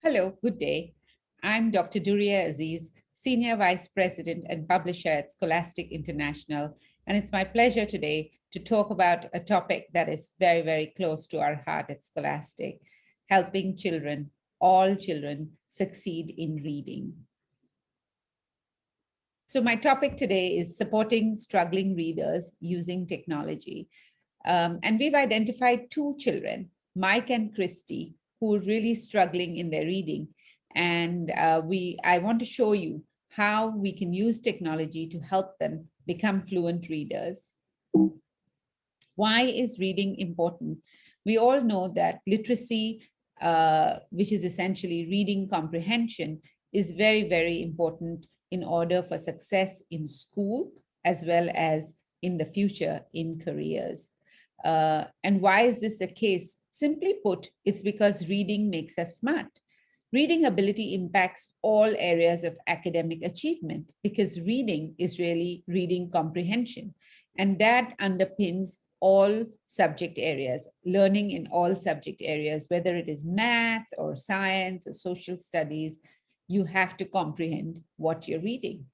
Hello, good day. I'm Dr. Duriya Aziz, Senior Vice President and Publisher at Scholastic International, and it's my pleasure today to talk about a topic that is very, very close to our heart at Scholastic, helping children, all children, succeed in reading. So my topic today is supporting struggling readers using technology. And we've identified two children, Mike and Christy, who are really struggling in their reading. And I want to show you how we can use technology to help them become fluent readers. Why is reading important? We all know that literacy, which is essentially reading comprehension, is very, very important in order for success in school, as well as in the future in careers. And why is this the case? Simply put, it's because reading makes us smart. Reading ability impacts all areas of academic achievement because reading is really reading comprehension. And that underpins all subject areas, learning in all subject areas, whether it is math or science or social studies, you have to comprehend what you're reading.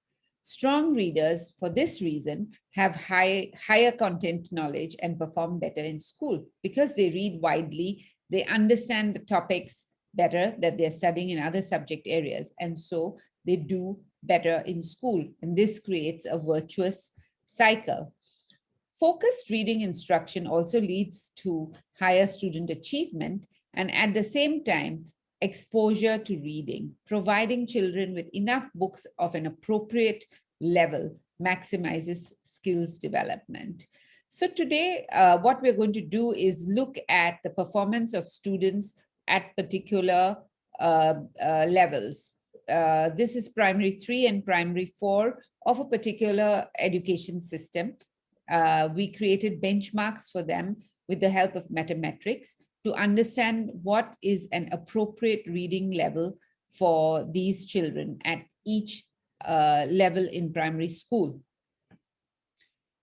Strong readers, for this reason, have higher content knowledge and perform better in school because they read widely, they understand the topics better that they're studying in other subject areas, and so they do better in school. And this creates a virtuous cycle. Focused reading instruction also leads to higher student achievement and at the same time, exposure to reading, providing children with enough books of an appropriate level maximizes skills development. So today, what we're going to do is look at the performance of students at particular levels. This is primary 3 and primary 4 of a particular education system. We created benchmarks for them with the help of mathematics to understand what is an appropriate reading level for these children at each level in primary school.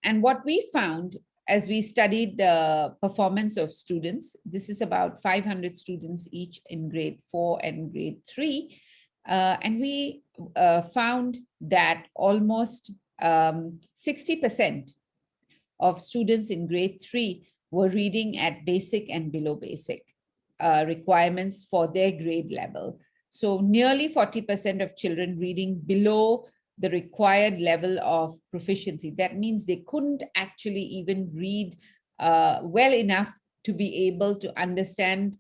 And what we found as we studied the performance of students, this is about 500 students each in grade 4 and grade 3, and we found that almost 60% of students in grade 3 were reading at basic and below basic requirements for their grade level. So nearly 40% of children reading below the required level of proficiency. That means they couldn't actually even read well enough to be able to understand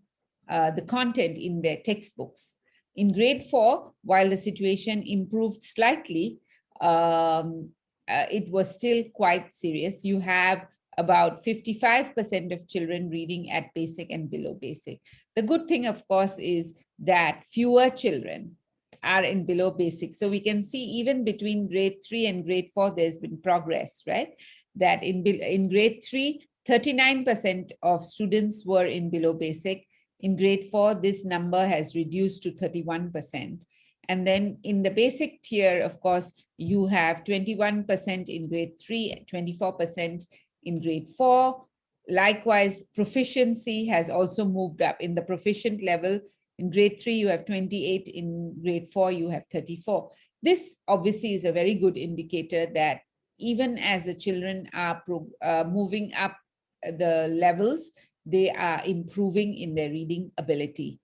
the content in their textbooks. In grade 4, while the situation improved slightly, it was still quite serious. You have about 55% of children reading at basic and below basic. The good thing, of course, is that fewer children are in below basic. So we can see even between grade 3 and grade 4, there's been progress, right? That in grade 3, 39% of students were in below basic. In grade 4, this number has reduced to 31%. And then in the basic tier, of course, you have 21% in grade 3, 24% in grade 4. Likewise, proficiency has also moved up. In the proficient level, in grade 3, you have 28. In grade 4, you have 34. This obviously is a very good indicator that even as the children are moving up the levels, they are improving in their reading ability.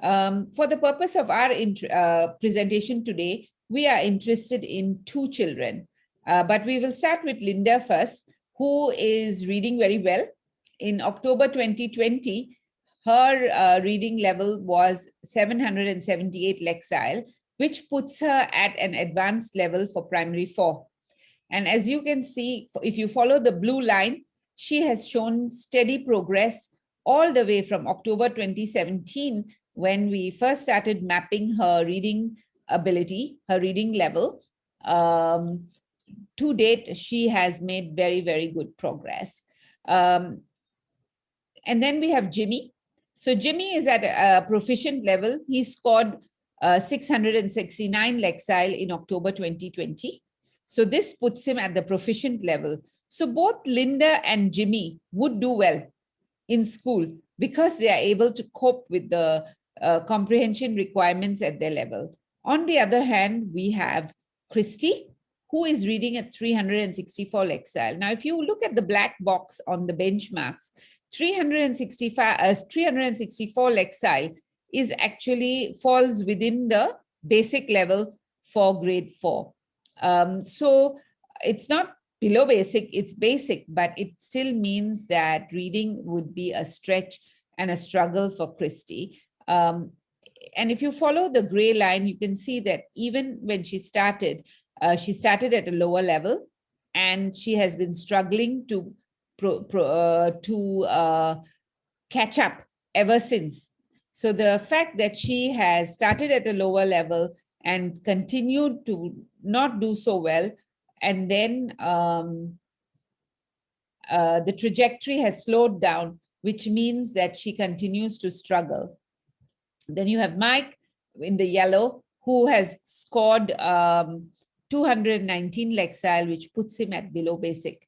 For the purpose of our presentation today, we are interested in two children, but we will start with Linda first, who is reading very well. In October 2020, her reading level was 778 lexile, which puts her at an advanced level for primary 4. And as you can see, if you follow the blue line, she has shown steady progress all the way from October 2017, when we first started mapping her reading ability, her reading level. To date, she has made very, very good progress. And then we have Jimmy. So Jimmy is at a proficient level. He scored 669 lexile in October 2020. So this puts him at the proficient level. So both Linda and Jimmy would do well in school because they are able to cope with the comprehension requirements at their level. On the other hand, we have Christy, who is reading at 364 lexile. Now, if you look at the black box on the benchmarks, 364 lexile is actually falls within the basic level for grade 4. So it's not below basic, it's basic, but it still means that reading would be a stretch and a struggle for Christy. And if you follow the gray line, you can see that even when she started at a lower level, and she has been struggling to catch up ever since. So the fact that she has started at a lower level and continued to not do so well, and then the trajectory has slowed down, which means that she continues to struggle. Then you have Mike in the yellow, who has scored 219 lexile, which puts him at below basic.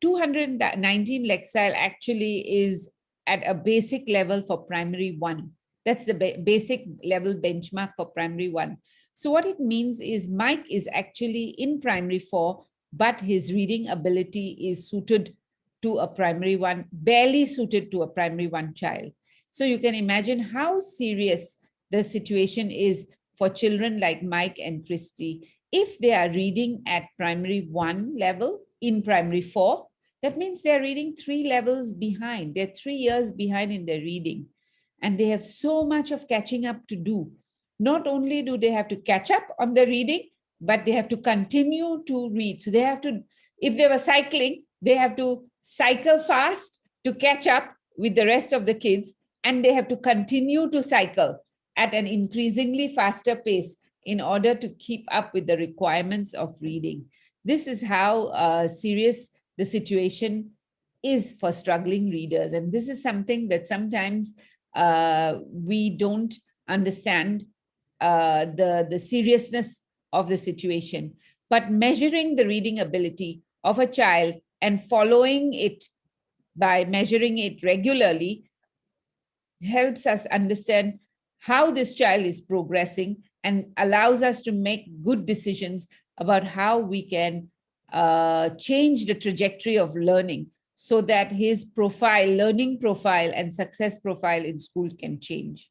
219 lexile actually is at a basic level for primary 1. That's the basic level benchmark for primary 1. So what it means is Mike is actually in primary 4, but his reading ability is suited to a primary 1, barely suited to a primary 1 child. So you can imagine how serious the situation is for children like Mike and Christy. If they are reading at primary 1 level in primary 4, that means they're reading 3 levels behind. They're 3 years behind in their reading. And they have so much of catching up to do. Not only do they have to catch up on the reading, but they have to continue to read. So they have to, if they were cycling, they have to cycle fast to catch up with the rest of the kids, and they have to continue to cycle at an increasingly faster pace in order to keep up with the requirements of reading. This is how serious the situation is for struggling readers. And this is something that sometimes we don't understand the seriousness of the situation. But measuring the reading ability of a child and following it by measuring it regularly helps us understand how this child is progressing and allows us to make good decisions about how we can change the trajectory of learning so that his profile, learning profile and success profile in school can change.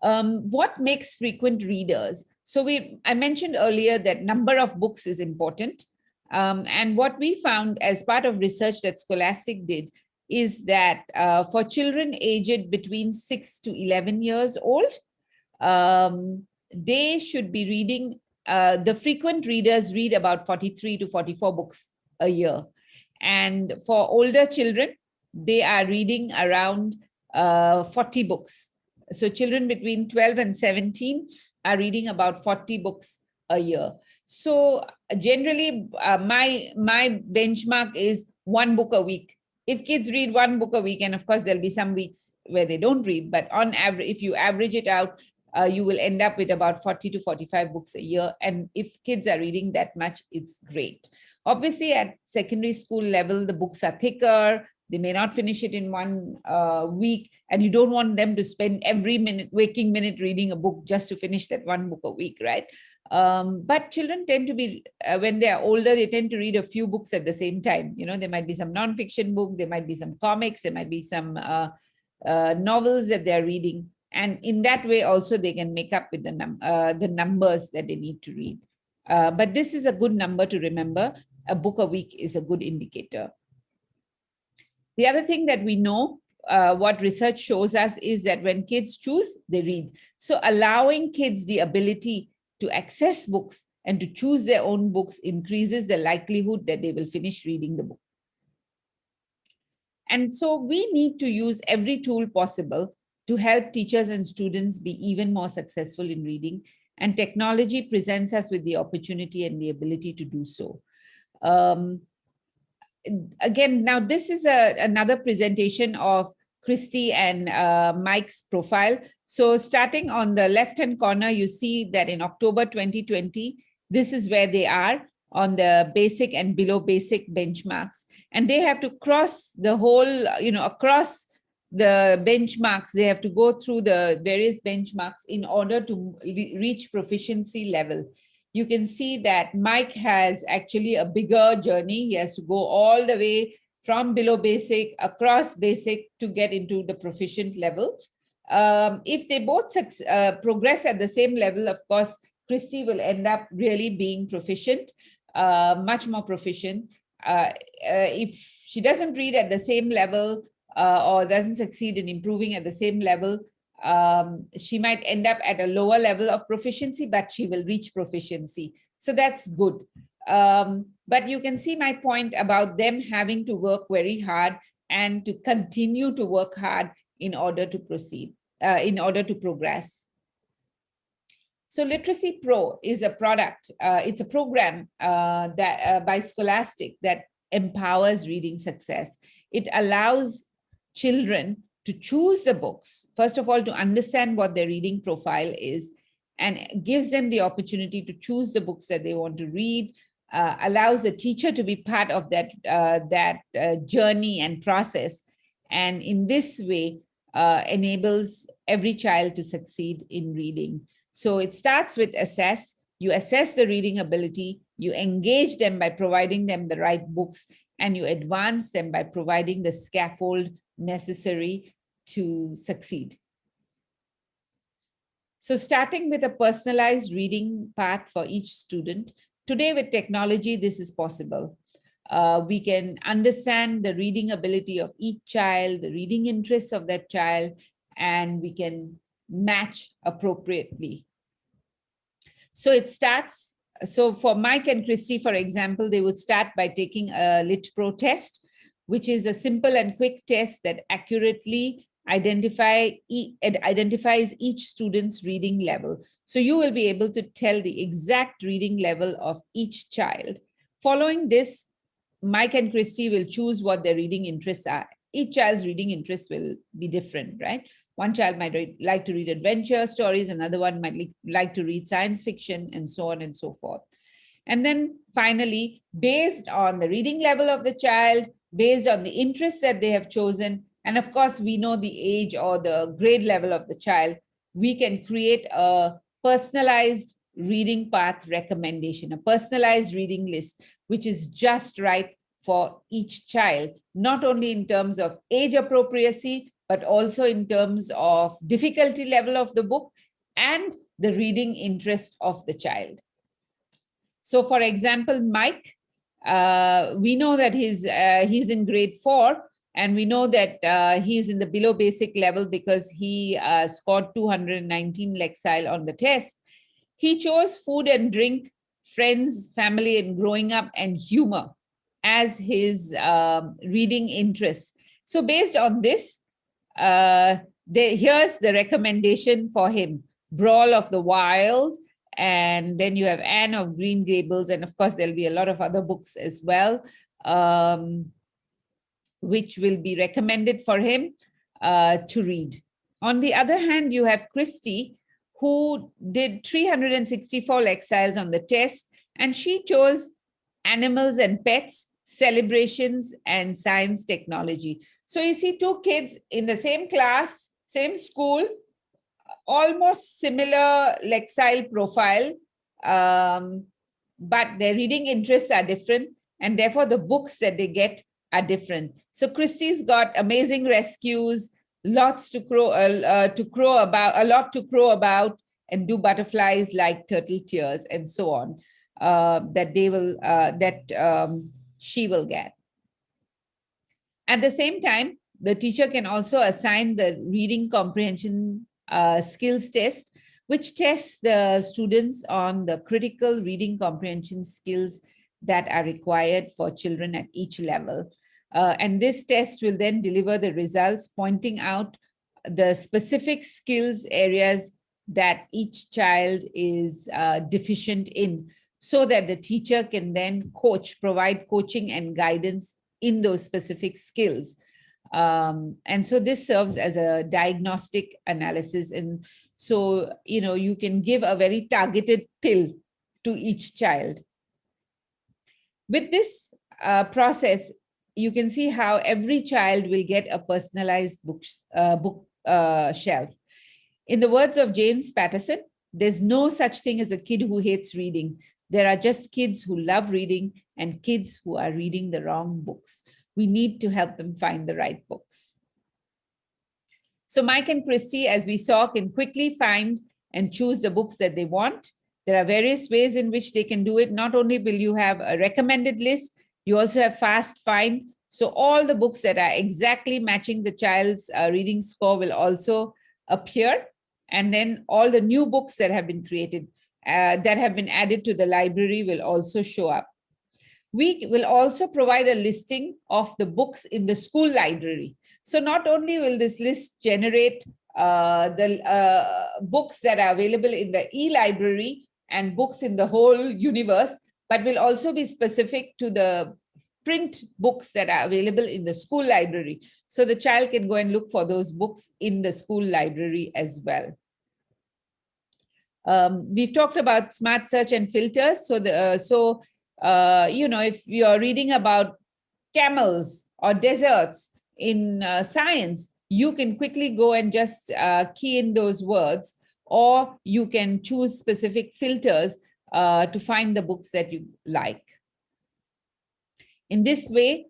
What makes frequent readers? So I mentioned earlier that number of books is important. And what we found as part of research that Scholastic did is that for children aged between 6 to 11 years old, they should be reading, the frequent readers read about 43 to 44 books a year. And for older children, they are reading around 40 books. So children between 12 and 17 are reading about 40 books a year. So generally, my benchmark is 1 book a week. If kids read 1 book a week, and of course there'll be some weeks where they don't read, but on average, if you average it out, you will end up with about 40 to 45 books a year. And if kids are reading that much, it's great. Obviously, at secondary school level, the books are thicker. They may not finish it in 1 week, and you don't want them to spend every waking minute reading a book just to finish that 1 book a week, right? But children tend to be, when they are older, they tend to read a few books at the same time. You know, there might be some nonfiction book, there might be some comics, there might be some novels that they're reading. And in that way, also, they can make up with the numbers that they need to read. But this is a good number to remember. A book a week is a good indicator. The other thing that we know, what research shows us, is that when kids choose, they read. So allowing kids the ability to access books and to choose their own books increases the likelihood that they will finish reading the book. And so we need to use every tool possible to help teachers and students be even more successful in reading. And technology presents us with the opportunity and the ability to do so. Again, now this is another presentation of Christy and Mike's profile. So starting on the left-hand corner, you see that in October 2020, this is where they are on the basic and below basic benchmarks. And they have to cross the whole, across the benchmarks. They have to go through the various benchmarks in order to reach proficiency level. You can see that Mike has actually a bigger journey. He has to go all the way from below basic, across basic to get into the proficient level. If they both progress at the same level, of course, Christy will end up really being proficient, much more proficient. If she doesn't read at the same level or doesn't succeed in improving at the same level, she might end up at a lower level of proficiency, but she will reach proficiency. So that's good. But you can see my point about them having to work very hard and to continue to work hard in order to proceed, in order to progress. So Literacy Pro is a product, it's a program that by Scholastic that empowers reading success. It allows children to choose the books, first of all, to understand what their reading profile is, and gives them the opportunity to choose the books that they want to read, allows the teacher to be part of that journey and process, and in this way enables every child to succeed in reading. So it starts with assess. You assess the reading ability, you engage them by providing them the right books, and you advance them by providing the scaffold necessary to succeed. So starting with a personalized reading path for each student, today with technology, this is possible. We can understand the reading ability of each child, the reading interests of that child, and we can match appropriately. So it starts, so for Mike and Christy, for example, they would start by taking a Lit Pro test, which is a simple and quick test that accurately identifies each student's reading level. So you will be able to tell the exact reading level of each child. Following this, Mike and Christy will choose what their reading interests are. Each child's reading interests will be different, right? One child might like to read adventure stories, another one might like to read science fiction, and so on and so forth. And then finally, based on the reading level of the child, based on the interests that they have chosen, and of course, we know the age or the grade level of the child, we can create a personalized reading path recommendation, a personalized reading list, which is just right for each child, not only in terms of age appropriacy, but also in terms of difficulty level of the book and the reading interest of the child. So for example, Mike, we know that he's in grade 4, and we know that he's in the below basic level because he scored 219 Lexile on the test. He chose food and drink, friends, family, and growing up, and humor as his reading interests. So based on this, here's the recommendation for him: Brawl of the Wild, and then you have Anne of Green Gables, and of course there'll be a lot of other books as well, which will be recommended for him to read. On the other hand, you have Christy, who did 364 Lexiles on the test, and she chose Animals and Pets, Celebrations, and Science Technology. So you see two kids in the same class, same school, almost similar Lexile profile, but their reading interests are different, and therefore the books that they get are different. So Christy's got Amazing Rescues, lots to crow about, and Do Butterflies Like Turtle Tears, and so on, she will get. At the same time, the teacher can also assign the reading comprehension skills test, which tests the students on the critical reading comprehension skills that are required for children at each level. And this test will then deliver the results, pointing out the specific skills areas that each child is deficient in, so that the teacher can then provide coaching and guidance in those specific skills. And so this serves as a diagnostic analysis. And so, you can give a very targeted pill to each child. With this process, you can see how every child will get a personalized book shelf. In the words of James Patterson, there's no such thing as a kid who hates reading. There are just kids who love reading and kids who are reading the wrong books. We need to help them find the right books. So Mike and Christy, as we saw, can quickly find and choose the books that they want. There are various ways in which they can do it. Not only will you have a recommended list, you also have fast find. So all the books that are exactly matching the child's reading score will also appear. And then all the new books that have been created, that have been added to the library will also show up. We will also provide a listing of the books in the school library. So not only will this list generate the books that are available in the e-library and books in the whole universe, but will also be specific to the print books that are available in the school library. So the child can go and look for those books in the school library as well. We've talked about smart search and filters. So if you're reading about camels or deserts in science, you can quickly go and just key in those words, or you can choose specific filters to find the books that you like. In this way,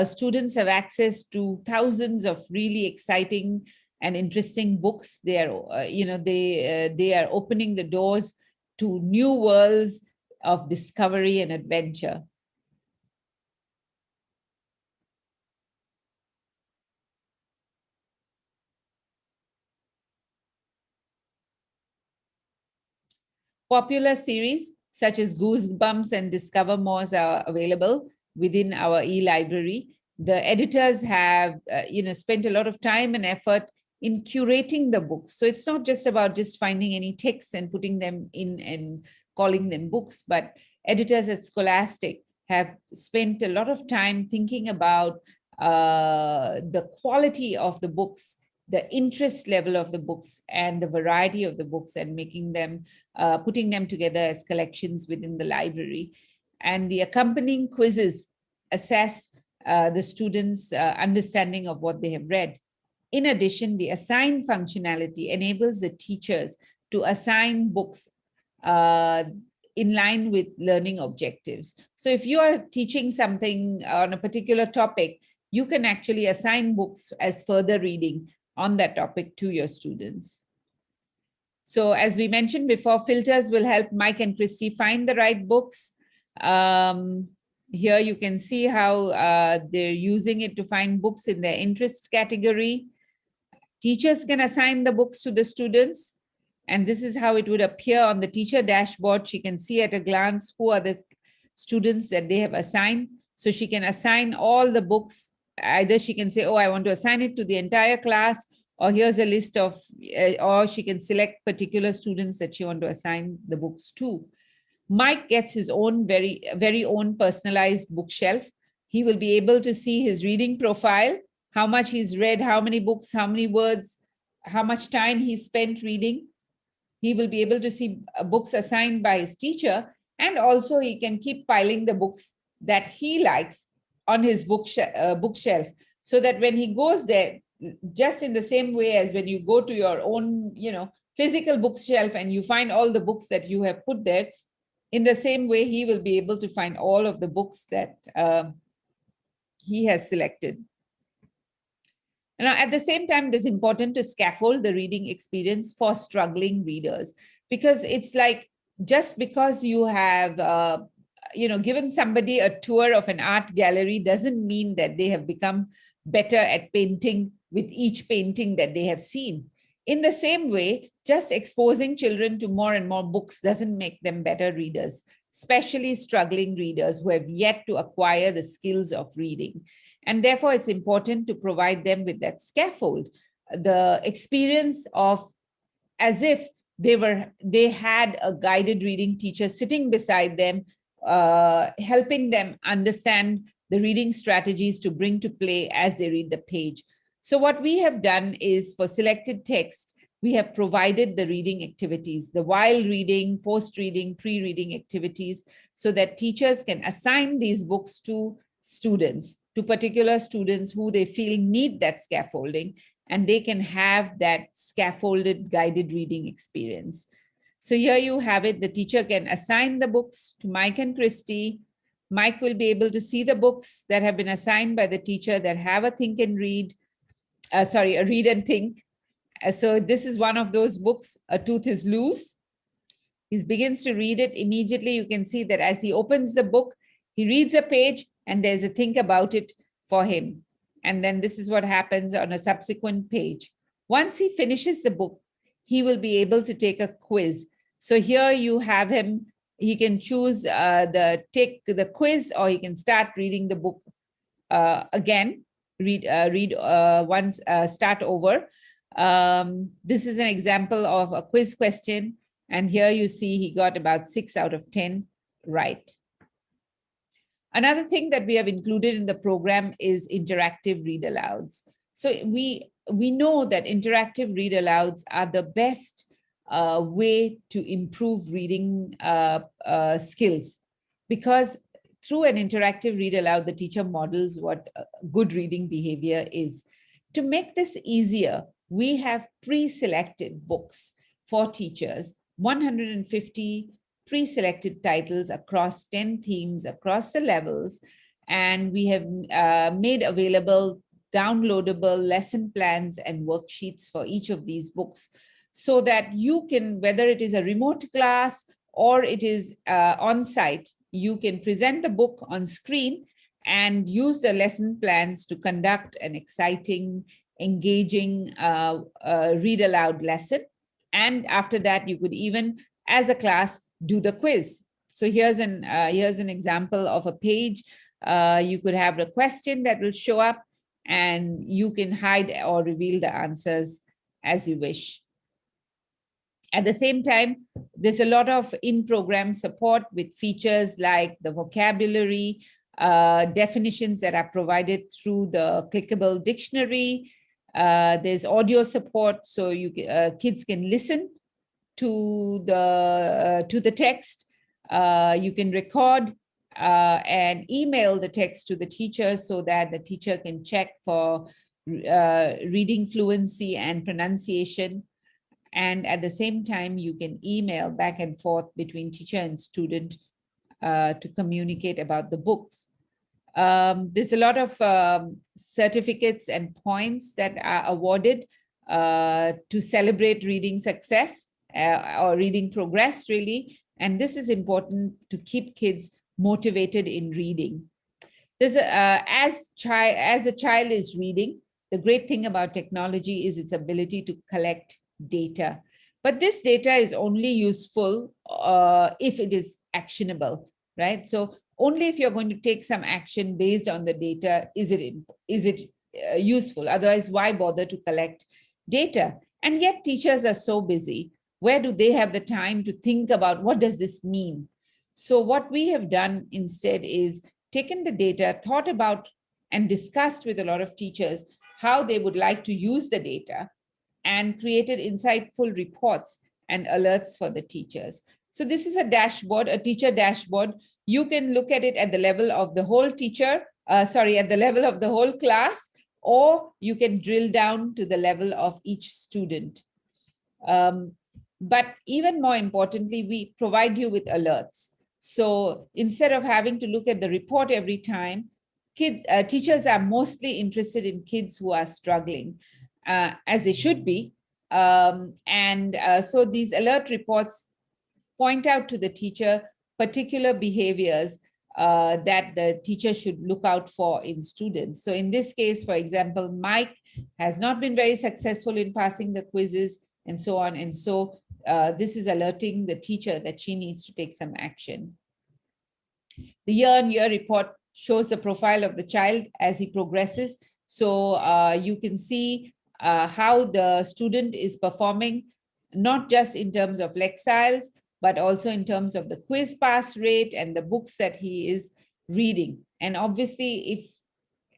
students have access to thousands of really exciting and interesting books. They are opening the doors to new worlds of discovery and adventure. Popular series such as Goosebumps and Discover More's are available within our e-library. The editors have spent a lot of time and effort in curating the books. So it's not just about just finding any texts and putting them in and calling them books, but editors at Scholastic have spent a lot of time thinking about the quality of the books, the interest level of the books, and the variety of the books, and making them, putting them together as collections within the library. And the accompanying quizzes assess the students' understanding of what they have read. In addition, the assign functionality enables the teachers to assign books in line with learning objectives. So if you are teaching something on a particular topic, you can actually assign books as further reading on that topic to your students. So as we mentioned before, filters will help Mike and Christy find the right books. Here you can see how they're using it to find books in their interest category. Teachers can assign the books to the students, and this is how it would appear on the teacher dashboard. She can see at a glance who are the students that they have assigned. So she can assign all the books. Either she can say, oh, I want to assign it to the entire class, or here's a list of, or she can select particular students that she wants to assign the books to. Mike gets his own very own personalized bookshelf. He will be able to see his reading profile, how much he's read, how many books, how many words, how much time he spent reading. He will be able to see books assigned by his teacher, and also he can keep piling the books that he likes on his bookshelf, so that when he goes there, just in the same way as when you go to your own, physical bookshelf and you find all the books that you have put there, in the same way, he will be able to find all of the books that he has selected. Now, at the same time, it is important to scaffold the reading experience for struggling readers, because it's like, just because you have given somebody a tour of an art gallery doesn't mean that they have become better at painting with each painting that they have seen. In the same way, just exposing children to more and more books doesn't make them better readers, especially struggling readers who have yet to acquire the skills of reading. And therefore, it's important to provide them with that scaffold, the experience of as if they had a guided reading teacher sitting beside them, helping them understand the reading strategies to bring to play as they read the page. So what we have done is, for selected text, we have provided the reading activities, the while reading, post-reading, pre-reading activities, so that teachers can assign these books to students. to particular students who they feel need that scaffolding, and they can have that scaffolded guided reading experience. So here you have it. The teacher can assign the books to Mike and Christy. Mike will be able to see the books that have been assigned by the teacher that have a think and read, a read and think. So this is one of those books, A Tooth is Loose. He begins to read it. Immediately you can see that as he opens the book, he reads a page and there's a think about it for him. And then this is what happens on a subsequent page. Once he finishes the book, he will be able to take a quiz. So here you have him, he can choose take the quiz, or he can start reading the book again, start over. This is an example of a quiz question. And here you see he got about 6 out of 10 right. Another thing that we have included in the program is interactive read alouds. So we know that interactive read alouds are the best way to improve reading skills, because through an interactive read aloud, the teacher models what good reading behavior is. To make this easier, we have pre-selected books for teachers, 150 pre-selected titles across 10 themes, across the levels, and we have made available downloadable lesson plans and worksheets for each of these books, so that you can, whether it is a remote class or it is on-site, you can present the book on screen and use the lesson plans to conduct an exciting, engaging read aloud lesson. And after that, you could even, as a class, do the quiz. So here's an example of a page. You could have a question that will show up, and you can hide or reveal the answers as you wish. At the same time, there's a lot of in-program support with features like the vocabulary, definitions that are provided through the clickable dictionary. There's audio support, so kids can listen to the text. You can record and email the text to the teacher so that the teacher can check for reading fluency and pronunciation. And at the same time, you can email back and forth between teacher and student to communicate about the books. There's a lot of certificates and points that are awarded to celebrate reading success or reading progress, really. And this is important to keep kids motivated in reading. There's as a child is reading, the great thing about technology is its ability to collect data. But this data is only useful if it is actionable, right? So only if you're going to take some action based on the data is it useful. Otherwise, why bother to collect data? And yet teachers are so busy. Where do they have the time to think about what does this mean? So what we have done instead is taken the data, thought about and discussed with a lot of teachers how they would like to use the data, and created insightful reports and alerts for the teachers. So this is a dashboard, a teacher dashboard. You can look at it at the level of the whole teacher, at the level of the whole class, or you can drill down to the level of each student. But even more importantly, we provide you with alerts. So instead of having to look at the report every time, teachers are mostly interested in kids who are struggling, as they should be. So these alert reports point out to the teacher particular behaviors that the teacher should look out for in students. So in this case, for example, Mike has not been very successful in passing the quizzes and so on. And so this is alerting the teacher that she needs to take some action. The year-on-year report shows the profile of the child as he progresses. So you can see how the student is performing, not just in terms of Lexiles, but also in terms of the quiz pass rate and the books that he is reading. And obviously,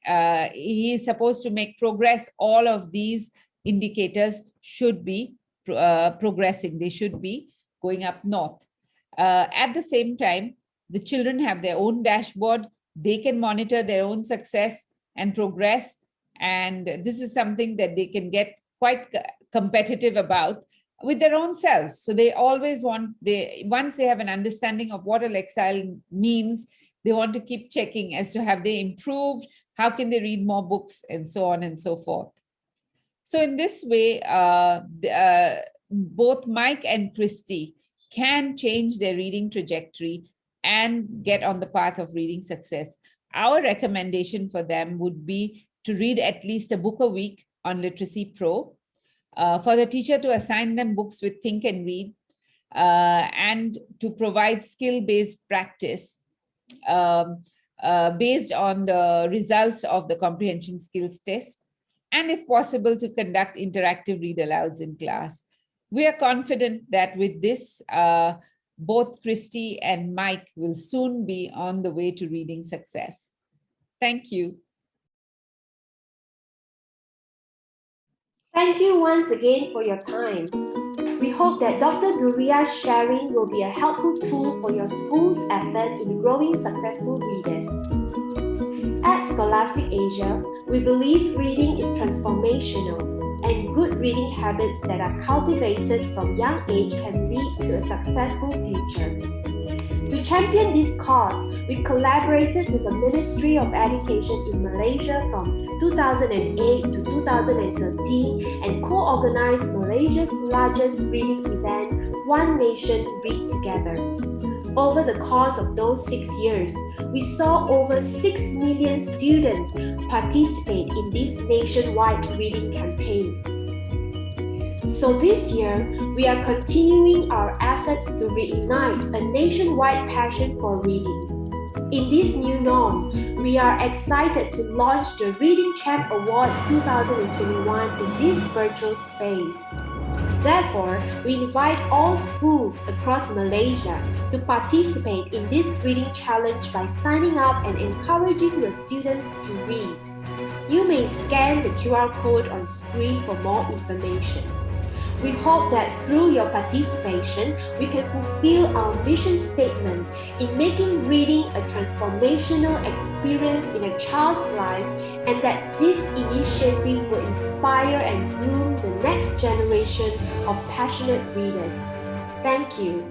if he is supposed to make progress, all of these indicators should be progressing. They should be going up north. At the same time, the children have their own dashboard They can monitor their own success and progress. And this is something that they can get quite competitive about with their own selves. So they always once they have an understanding of what a lexile means, they want to keep checking as to have they improved, how can they read more books, and so on and so forth. So in this way, both Mike and Christy can change their reading trajectory and get on the path of reading success. Our recommendation for them would be to read at least a book a week on Literacy Pro, for the teacher to assign them books with Think and Read, and to provide skill-based practice based on the results of the comprehension skills test, and if possible, to conduct interactive read-alouds in class. We are confident that with this, both Christy and Mike will soon be on the way to reading success. Thank you. Thank you once again for your time. We hope that Dr. Duriya's sharing will be a helpful tool for your school's effort in growing successful readers. At Scholastic Asia, we believe reading is transformational, and good reading habits that are cultivated from young age can lead to a successful future. To champion this cause, we collaborated with the Ministry of Education in Malaysia from 2008 to 2013 and co-organized Malaysia's largest reading event, One Nation Read Together. Over the course of those 6 years, we saw over 6 million students participate in this nationwide reading campaign. So this year, we are continuing our efforts to reignite a nationwide passion for reading. In this new norm, we are excited to launch the Reading Champ Award 2021 in this virtual space. Therefore, we invite all schools across Malaysia to participate in this reading challenge by signing up and encouraging your students to read. You may scan the QR code on screen for more information. We hope that through your participation, we can fulfill our mission statement in making reading a transformational experience in a child's life, and that this initiative will inspire and groom the next generation of passionate readers. Thank you.